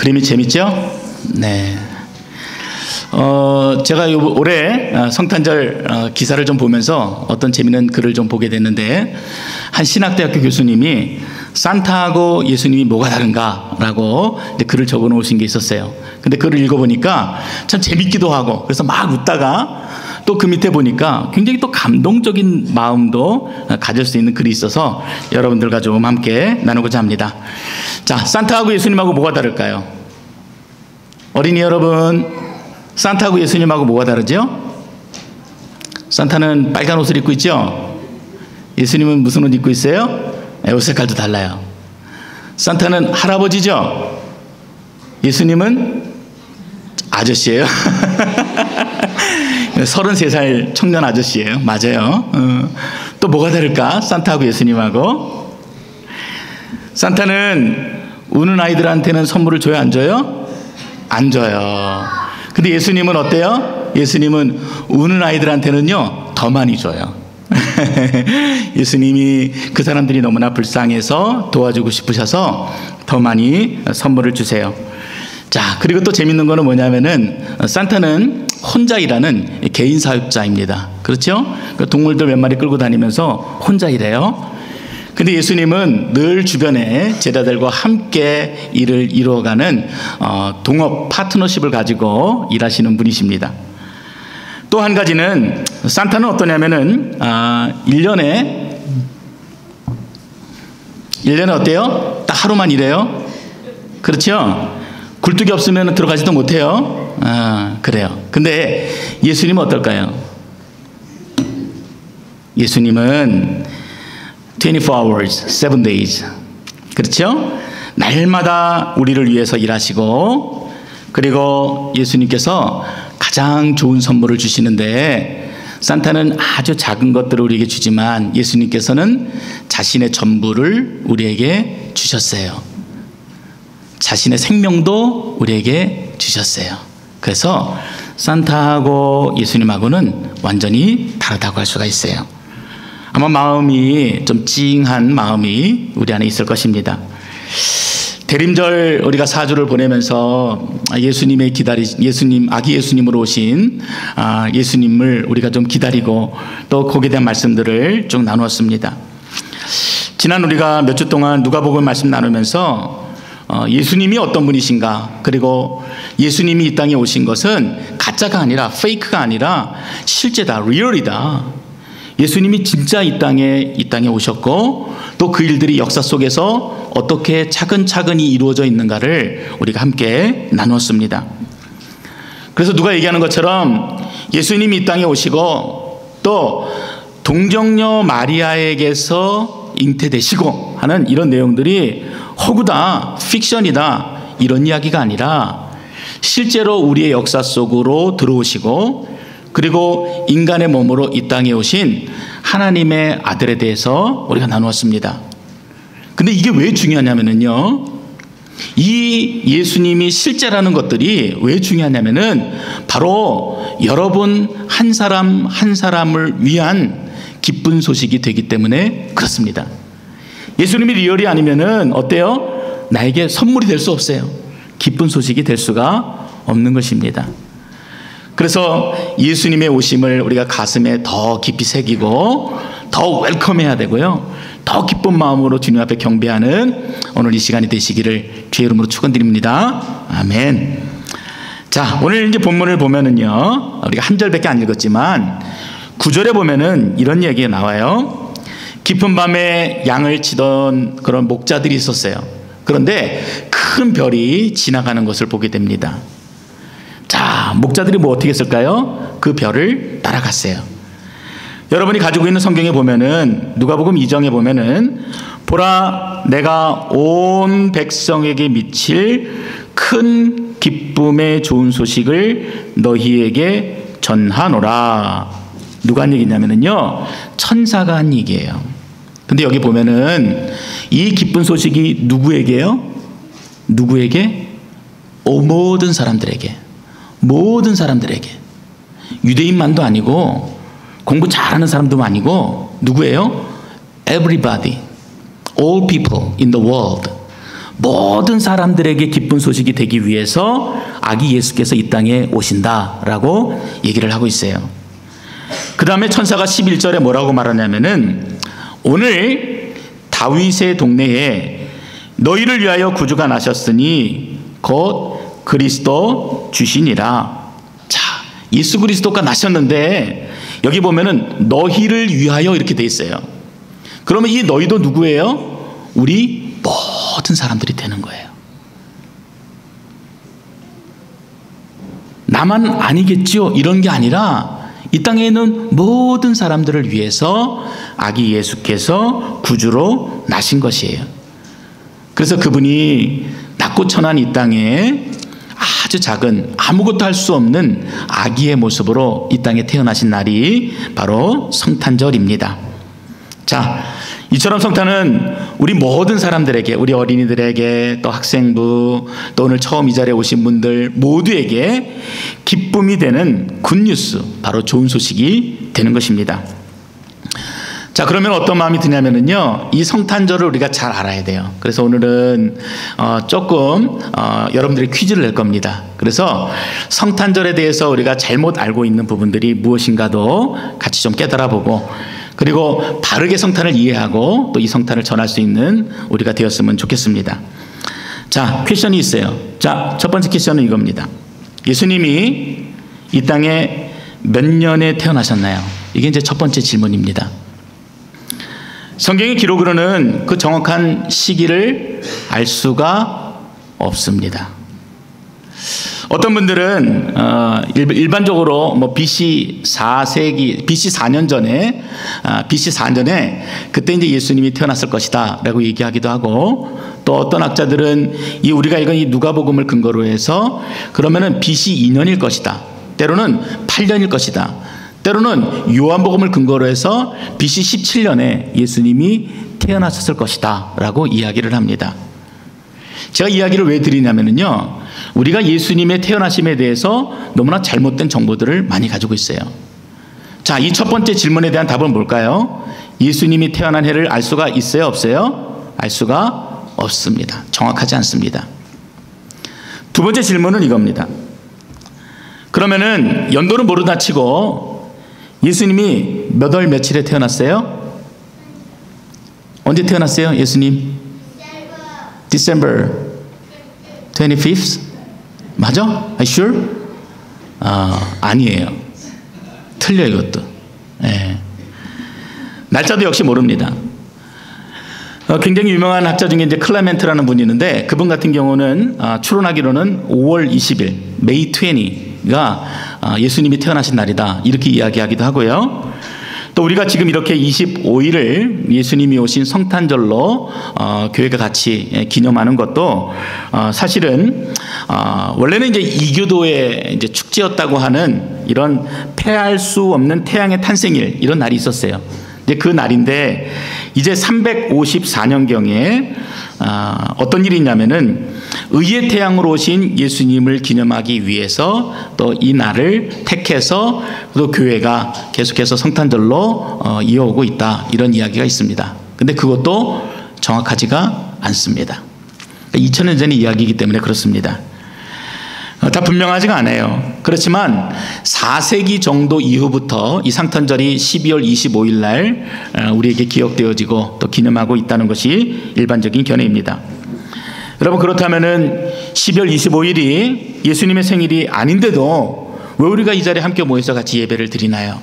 그림이 재밌죠? 네. 제가 올해 성탄절 기사를 좀 보면서 어떤 재미있는 글을 좀 보게 됐는데, 한 신학대학교 교수님이 산타하고 예수님이 뭐가 다른가라고 글을 적어 놓으신 게 있었어요. 근데 글을 읽어보니까 참 재밌기도 하고, 그래서 막 웃다가 또 그 밑에 보니까 굉장히 또 감동적인 마음도 가질 수 있는 글이 있어서 여러분들과 좀 함께 나누고자 합니다. 자, 산타하고 예수님하고 뭐가 다를까요? 어린이 여러분, 산타하고 예수님하고 뭐가 다르죠? 산타는 빨간 옷을 입고 있죠? 예수님은 무슨 옷 입고 있어요? 옷 색깔도 달라요. 산타는 할아버지죠? 예수님은 아저씨예요. 33살 청년 아저씨예요. 맞아요. 또 뭐가 다를까? 산타하고 예수님하고. 산타는 우는 아이들한테는 선물을 줘요, 안 줘요? 안 줘요. 근데 예수님은 어때요? 예수님은 우는 아이들한테는요, 더 많이 줘요. 예수님이 그 사람들이 너무나 불쌍해서 도와주고 싶으셔서 더 많이 선물을 주세요. 자, 그리고 또 재밌는 거는 뭐냐면은 산타는 혼자 일하는 개인 사업자입니다. 그렇죠? 동물들 몇 마리 끌고 다니면서 혼자 일해요. 근데 예수님은 늘 주변에 제자들과 함께 일을 이루어가는 동업 파트너십을 가지고 일하시는 분이십니다. 또 한 가지는 산타는 어떠냐면은 1년에 어때요? 딱 하루만 일해요. 그렇죠? 굴뚝이 없으면 들어가지도 못해요. 그래요. 근데 예수님은 어떨까요? 예수님은 24 hours, 7 days. 그렇죠? 날마다 우리를 위해서 일하시고, 그리고 예수님께서 가장 좋은 선물을 주시는데, 산타는 아주 작은 것들을 우리에게 주지만 예수님께서는 자신의 전부를 우리에게 주셨어요. 자신의 생명도 우리에게 주셨어요. 그래서 산타하고 예수님하고는 완전히 다르다고 할 수가 있어요. 아마 마음이 좀 찡한 마음이 우리 안에 있을 것입니다. 대림절 우리가 사주를 보내면서 예수님, 아기 예수님으로 오신 예수님을 우리가 좀 기다리고 또 거기에 대한 말씀들을 쭉 나누었습니다. 지난 우리가 몇 주 동안 누가복음 말씀 나누면서 예수님이 어떤 분이신가, 그리고 예수님이 이 땅에 오신 것은 가짜가 아니라, 페이크가 아니라 실제다, 리얼이다. 예수님이 진짜 이 땅에 오셨고, 또 그 일들이 역사 속에서 어떻게 차근차근히 이루어져 있는가를 우리가 함께 나누었습니다. 그래서 누가 얘기하는 것처럼 예수님이 이 땅에 오시고 또 동정녀 마리아에게서 잉태되시고 하는 이런 내용들이 허구다, 픽션이다, 이런 이야기가 아니라 실제로 우리의 역사 속으로 들어오시고, 그리고 인간의 몸으로 이 땅에 오신 하나님의 아들에 대해서 우리가 나누었습니다. 근데 이게 왜 중요하냐면요, 이 예수님이 실제라는 것들이 왜 중요하냐면은 바로 여러분 한 사람 한 사람을 위한 기쁜 소식이 되기 때문에 그렇습니다. 예수님이 리얼이 아니면은 어때요? 나에게 선물이 될 수 없어요. 기쁜 소식이 될 수가 없는 것입니다. 그래서 예수님의 오심을 우리가 가슴에 더 깊이 새기고 더 웰컴해야 되고요, 더 기쁜 마음으로 주님 앞에 경배하는 오늘 이 시간이 되시기를 주의 이름으로 축원드립니다. 아멘. 자, 오늘 이제 본문을 보면은요, 우리가 한 절밖에 안 읽었지만 9절에 보면은 이런 얘기가 나와요. 깊은 밤에 양을 치던 그런 목자들이 있었어요. 그런데 큰 별이 지나가는 것을 보게 됩니다. 자, 목자들이 뭐 어떻게 했을까요? 그 별을 따라갔어요. 여러분이 가지고 있는 성경에 보면은 누가복음 2장에 보면은 보라, 내가 온 백성에게 미칠 큰 기쁨의 좋은 소식을 너희에게 전하노라. 누가 한 얘기냐면요, 천사가 한 얘기예요. 근데 여기 보면은 이 기쁜 소식이 누구에게요? 누구에게? 모든 사람들에게. 모든 사람들에게. 유대인만도 아니고 공부 잘하는 사람도 아니고 누구예요? Everybody, all people in the world. 모든 사람들에게 기쁜 소식이 되기 위해서 아기 예수께서 이 땅에 오신다라고 얘기를 하고 있어요. 그 다음에 천사가 11절에 뭐라고 말하냐면은 오늘 다윗의 동네에 너희를 위하여 구주가 나셨으니 곧 그리스도 주시니라. 자, 예수 그리스도가 나셨는데 여기 보면은 너희를 위하여 이렇게 돼 있어요. 그러면 이 너희도 누구예요? 우리 모든 사람들이 되는 거예요. 나만 아니겠죠? 이런 게 아니라 이 땅에 있는 모든 사람들을 위해서 아기 예수께서 구주로 나신 것이에요. 그래서 그분이 낮고 천한 이 땅에 아주 작은 아무것도 할 수 없는 아기의 모습으로 이 땅에 태어나신 날이 바로 성탄절입니다. 자, 이처럼 성탄은 우리 모든 사람들에게, 우리 어린이들에게, 또 학생부, 또 오늘 처음 이 자리에 오신 분들 모두에게 기쁨이 되는 굿뉴스, 바로 좋은 소식이 되는 것입니다. 자, 그러면 어떤 마음이 드냐면은요, 이 성탄절을 우리가 잘 알아야 돼요. 그래서 오늘은 조금 여러분들이 퀴즈를 낼 겁니다. 그래서 성탄절에 대해서 우리가 잘못 알고 있는 부분들이 무엇인가도 같이 좀 깨달아보고, 그리고 바르게 성탄을 이해하고 또 이 성탄을 전할 수 있는 우리가 되었으면 좋겠습니다. 자, 퀘션이 있어요. 자, 첫 번째 퀘션은 이겁니다. 예수님이 이 땅에 몇 년에 태어나셨나요? 이게 이제 첫 번째 질문입니다. 성경의 기록으로는 그 정확한 시기를 알 수가 없습니다. 어떤 분들은 일반적으로 뭐 BC 4세기, BC 4년 전에 그때 이제 예수님이 태어났을 것이다라고 얘기하기도 하고, 또 어떤 학자들은 이 우리가 읽은 이 누가복음을 근거로 해서 그러면은 BC 2년일 것이다. 때로는 8년일 것이다. 때로는 요한복음을 근거로 해서 BC 17년에 예수님이 태어나셨을 것이다 라고 이야기를 합니다. 제가 이야기를 왜 드리냐면요, 우리가 예수님의 태어나심에 대해서 너무나 잘못된 정보들을 많이 가지고 있어요. 자, 이 첫 번째 질문에 대한 답은 뭘까요? 예수님이 태어난 해를 알 수가 있어요, 없어요? 알 수가 없습니다. 정확하지 않습니다. 두 번째 질문은 이겁니다. 그러면은 연도는 모르다 치고 예수님이 몇 월 며칠에 태어났어요? 언제 태어났어요, 예수님? December 25th? 맞아? Are you sure? 아니에요. 틀려 이것도. 네. 날짜도 역시 모릅니다. 굉장히 유명한 학자 중에 이제 클레멘트라는 분이 있는데, 그분 같은 경우는 추론하기로는 5월 20일, May 20가 예수님이 태어나신 날이다 이렇게 이야기하기도 하고요. 또 우리가 지금 이렇게 25일을 예수님이 오신 성탄절로 교회가 같이 기념하는 것도 사실은 원래는 이제 이교도의 이제 축제였다고 하는 이런 패할 수 없는 태양의 탄생일, 이런 날이 있었어요. 이제 그 날인데 이제 354년경에 어떤 일이 있냐면은 의의 태양으로 오신 예수님을 기념하기 위해서 또 이 날을 택해서 또 교회가 계속해서 성탄절로 이어오고 있다, 이런 이야기가 있습니다. 근데 그것도 정확하지가 않습니다. 2000년 전의 이야기이기 때문에 그렇습니다. 다 분명하지가 않아요. 그렇지만 4세기 정도 이후부터 이 성탄절이 12월 25일 날 우리에게 기억되어지고 또 기념하고 있다는 것이 일반적인 견해입니다. 여러분, 그렇다면은 12월 25일이 예수님의 생일이 아닌데도 왜 우리가 이 자리에 함께 모여서 같이 예배를 드리나요?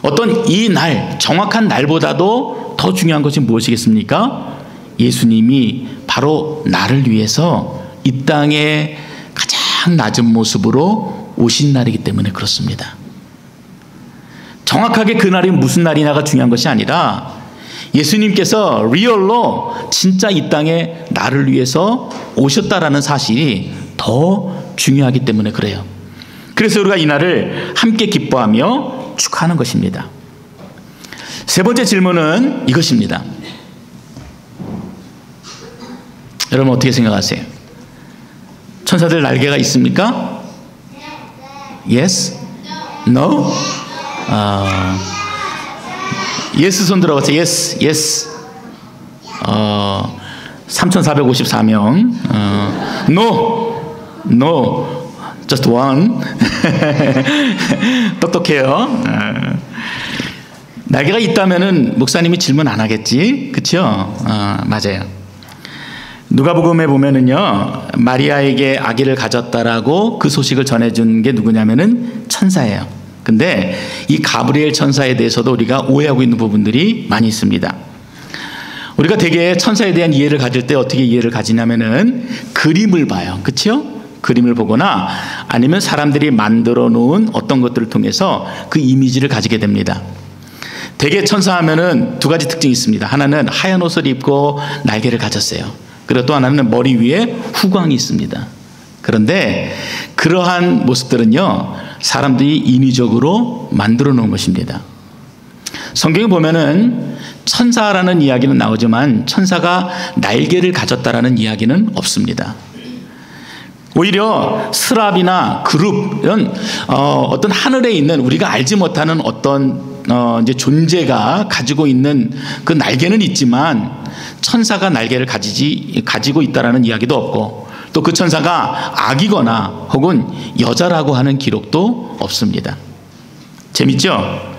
어떤 이 날, 정확한 날보다도 더 중요한 것이 무엇이겠습니까? 예수님이 바로 나를 위해서 이 땅에 가장 낮은 모습으로 오신 날이기 때문에 그렇습니다. 정확하게 그 날이 무슨 날이냐가 중요한 것이 아니라 예수님께서 리얼로 진짜 이 땅에 나를 위해서 오셨다라는 사실이 더 중요하기 때문에 그래요. 그래서 우리가 이 날을 함께 기뻐하며 축하하는 것입니다. 세 번째 질문은 이것입니다. 여러분 어떻게 생각하세요? 천사들 날개가 있습니까? Yes? No? 예스 손 들어보세요. 예스, 예스. 3,454명. No, just one. 똑똑해요. 날개가 있다면은 목사님이 질문 안 하겠지, 그렇죠? 맞아요. 누가복음에 보면은요, 마리아에게 아기를 가졌다라고 그 소식을 전해준 게 누구냐면은 천사예요. 근데 이 가브리엘 천사에 대해서도 우리가 오해하고 있는 부분들이 많이 있습니다. 우리가 되게 천사에 대한 이해를 가질 때 어떻게 이해를 가지냐면은 그림을 봐요. 그렇죠? 그림을 보거나 아니면 사람들이 만들어 놓은 어떤 것들을 통해서 그 이미지를 가지게 됩니다. 되게 천사하면은 두 가지 특징이 있습니다. 하나는 하얀 옷을 입고 날개를 가졌어요. 그리고 또 하나는 머리 위에 후광이 있습니다. 그런데 그러한 모습들은요, 사람들이 인위적으로 만들어 놓은 것입니다. 성경에 보면은 천사라는 이야기는 나오지만 천사가 날개를 가졌다라는 이야기는 없습니다. 오히려 스랍이나 그룹 이런 어떤 하늘에 있는 우리가 알지 못하는 어떤 이제 존재가 가지고 있는 그 날개는 있지만 천사가 날개를 가지고 있다라는 이야기도 없고, 또 그 천사가 아기거나 혹은 여자라고 하는 기록도 없습니다. 재밌죠?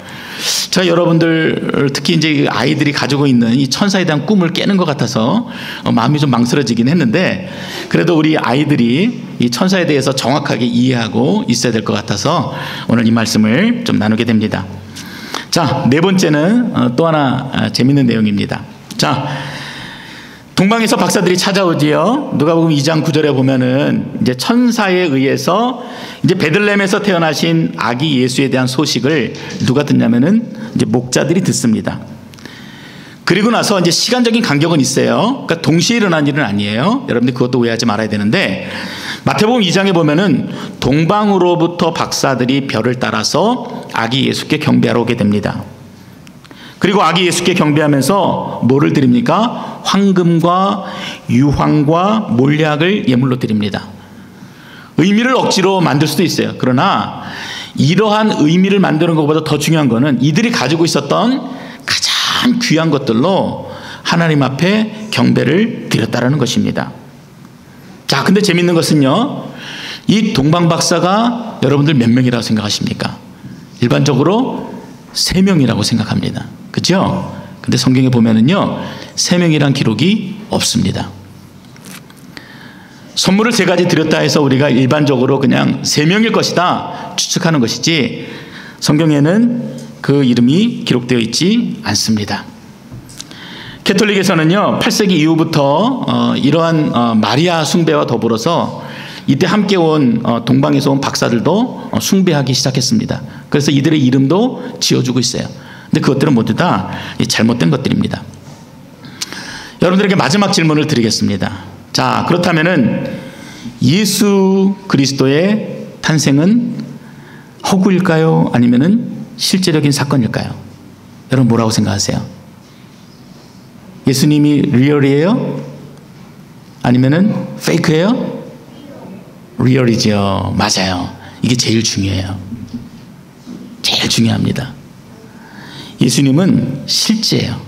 저 여러분들 특히 이제 아이들이 가지고 있는 이 천사에 대한 꿈을 깨는 것 같아서 마음이 좀 망설여지긴 했는데, 그래도 우리 아이들이 이 천사에 대해서 정확하게 이해하고 있어야 될 것 같아서 오늘 이 말씀을 좀 나누게 됩니다. 자, 네 번째는 또 하나 재밌는 내용입니다. 자, 동방에서 박사들이 찾아오지요. 누가복음 2장 9절에 보면은 이제 천사에 의해서 이제 베들레헴에서 태어나신 아기 예수에 대한 소식을 누가 듣냐면은 이제 목자들이 듣습니다. 그리고 나서 이제 시간적인 간격은 있어요. 그러니까 동시에 일어난 일은 아니에요. 여러분들 그것도 오해하지 말아야 되는데, 마태복음 2장에 보면은 동방으로부터 박사들이 별을 따라서 아기 예수께 경배하러 오게 됩니다. 그리고 아기 예수께 경배하면서 뭐를 드립니까? 황금과 유황과 몰약을 예물로 드립니다. 의미를 억지로 만들 수도 있어요. 그러나 이러한 의미를 만드는 것보다 더 중요한 것은 이들이 가지고 있었던 가장 귀한 것들로 하나님 앞에 경배를 드렸다라는 것입니다. 자, 근데 재밌는 것은요, 이 동방 박사가 여러분들 몇 명이라고 생각하십니까? 일반적으로 3명이라고 생각합니다. 그렇죠? 근데 성경에 보면은요, 3명이란 기록이 없습니다. 선물을 3가지 드렸다 해서 우리가 일반적으로 그냥 3명일 것이다 추측하는 것이지, 성경에는 그 이름이 기록되어 있지 않습니다. 캐톨릭에서는요, 8세기 이후부터 이러한 마리아 숭배와 더불어서 이때 함께 온 동방에서 온 박사들도 숭배하기 시작했습니다. 그래서 이들의 이름도 지어주고 있어요. 근데 그것들은 모두 다 잘못된 것들입니다. 여러분들에게 마지막 질문을 드리겠습니다. 자, 그렇다면은 예수 그리스도의 탄생은 허구일까요? 아니면은 실제적인 사건일까요? 여러분 뭐라고 생각하세요? 예수님이 리얼이에요? 아니면은 페이크예요? 리얼이죠. 맞아요. 이게 제일 중요해요. 제일 중요합니다. 예수님은 실제예요.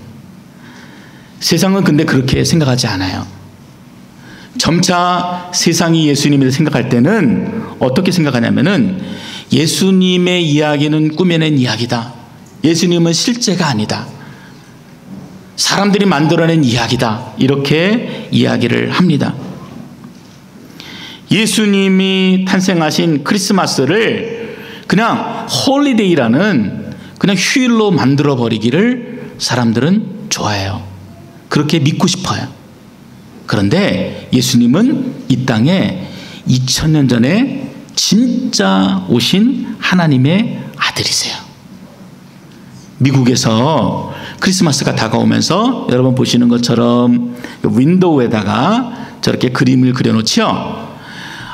세상은 근데 그렇게 생각하지 않아요. 점차 세상이 예수님을 생각할 때는 어떻게 생각하냐면은 예수님의 이야기는 꾸며낸 이야기다. 예수님은 실제가 아니다. 사람들이 만들어낸 이야기다. 이렇게 이야기를 합니다. 예수님이 탄생하신 크리스마스를 그냥 홀리데이라는 그냥 휴일로 만들어 버리기를 사람들은 좋아해요. 그렇게 믿고 싶어요. 그런데 예수님은 이 땅에 2000년 전에 진짜 오신 하나님의 아들이세요. 미국에서 크리스마스가 다가오면서 여러분 보시는 것처럼 윈도우에다가 저렇게 그림을 그려놓지요.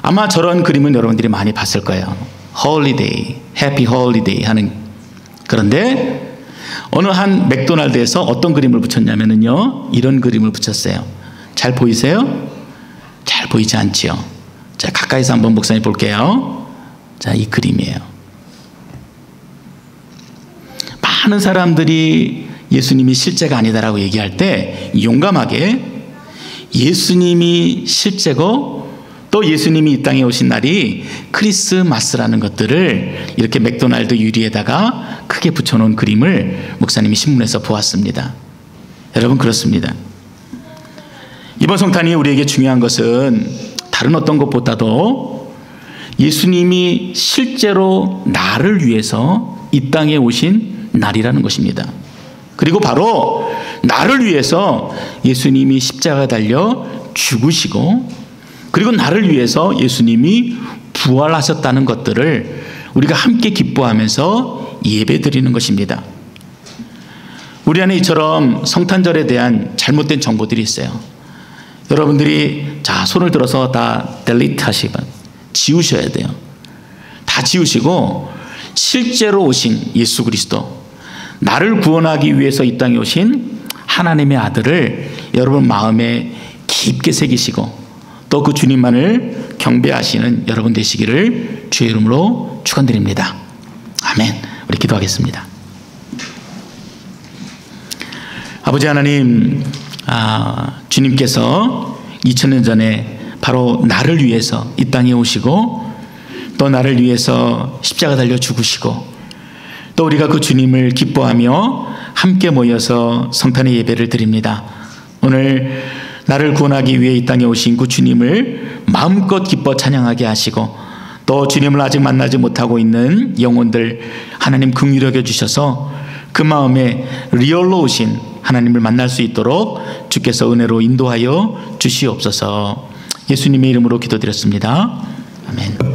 아마 저런 그림은 여러분들이 많이 봤을 거예요. 홀리데이, 해피 홀리데이 하는. 그런데 어느 한 맥도날드에서 어떤 그림을 붙였냐면요, 이런 그림을 붙였어요. 잘 보이세요? 잘 보이지 않지요? 자, 가까이서 한번 목사님 볼게요. 자, 이 그림이에요. 많은 사람들이 예수님이 실제가 아니다라고 얘기할 때 용감하게 예수님이 실제고 또 예수님이 이 땅에 오신 날이 크리스마스라는 것들을 이렇게 맥도날드 유리에다가 크게 붙여놓은 그림을 목사님이 신문에서 보았습니다. 여러분, 그렇습니다. 이번 성탄이 우리에게 중요한 것은 다른 어떤 것보다도 예수님이 실제로 나를 위해서 이 땅에 오신 날이라는 것입니다. 그리고 바로 나를 위해서 예수님이 십자가에 달려 죽으시고, 그리고 나를 위해서 예수님이 부활하셨다는 것들을 우리가 함께 기뻐하면서 예배드리는 것입니다. 우리 안에 이처럼 성탄절에 대한 잘못된 정보들이 있어요. 여러분들이 자, 손을 들어서 다 델리트 하시고 지우셔야 돼요. 다 지우시고 실제로 오신 예수 그리스도, 나를 구원하기 위해서 이 땅에 오신 하나님의 아들을 여러분 마음에 깊게 새기시고 또 그 주님만을 경배하시는 여러분 되시기를 주의 이름으로 축원드립니다. 아멘. 우리 기도하겠습니다. 아버지 하나님, 주님께서 2000년 전에 바로 나를 위해서 이 땅에 오시고 또 나를 위해서 십자가 달려 죽으시고 또 우리가 그 주님을 기뻐하며 함께 모여서 성탄의 예배를 드립니다. 오늘 나를 구원하기 위해 이 땅에 오신 그 주님을 마음껏 기뻐 찬양하게 하시고 또 주님을 아직 만나지 못하고 있는 영혼들 하나님 긍휼히 여겨 주셔서 그 마음에 리얼로 오신 하나님을 만날 수 있도록 주께서 은혜로 인도하여 주시옵소서. 예수님의 이름으로 기도드렸습니다. 아멘.